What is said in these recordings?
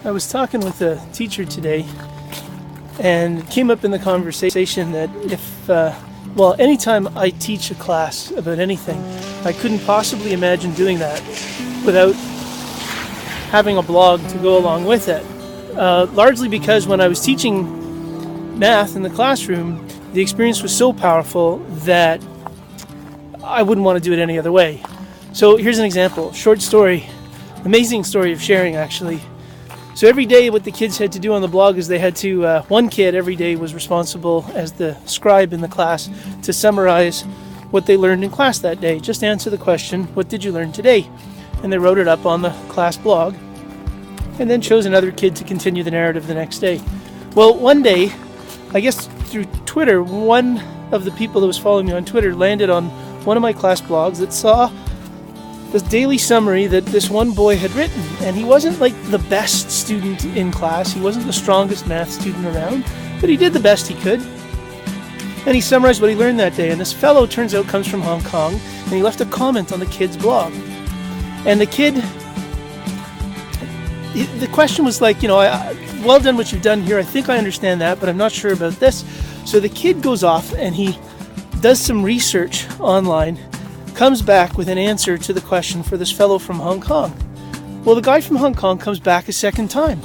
I was talking with a teacher today, and it came up in the conversation that anytime I teach a class about anything, I couldn't possibly imagine doing that without having a blog to go along with it. Largely because when I was teaching math in the classroom, the experience was so powerful that I wouldn't want to do it any other way. So here's an example, short story, amazing story of sharing actually. So every day what the kids had to do on the blog is they had to, one kid every day was responsible as the scribe in the class to summarize what they learned in class that day. Just answer the question, what did you learn today? And they wrote it up on the class blog and then chose another kid to continue the narrative the next day. Well, one day, I guess through Twitter, one of the people that was following me on Twitter landed on one of my class blogs that saw this daily summary that this one boy had written, and he wasn't like the best student in class, he wasn't the strongest math student around, but he did the best he could, and he summarized what he learned that day. And this fellow, turns out, comes from Hong Kong, and he left a comment on the kid's blog, and the kid, the question was like, well done what you've done here, I think I understand that, but I'm not sure about this. So the kid goes off and he does some research online, comes back with an answer to the question for this fellow from Hong Kong. Well, the guy from Hong Kong comes back a second time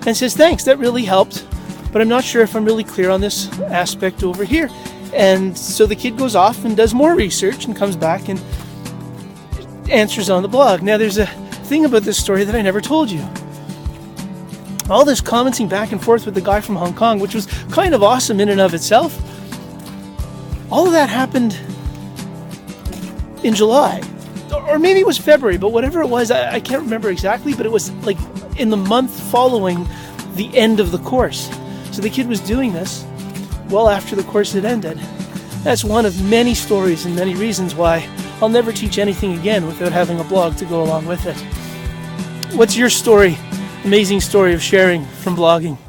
and says, thanks, that really helped, but I'm not sure if I'm really clear on this aspect over here. And so the kid goes off and does more research and comes back and answers on the blog. Now, there's a thing about this story that I never told you. All this commenting back and forth with the guy from Hong Kong, which was kind of awesome in and of itself, all of that happened in July, or maybe it was February, but whatever it was, I can't remember exactly, but it was like in the month following the end of the course. So the kid was doing this well after the course had ended. That's one of many stories and many reasons why I'll never teach anything again without having a blog to go along with it. What's your story? Amazing story of sharing from blogging.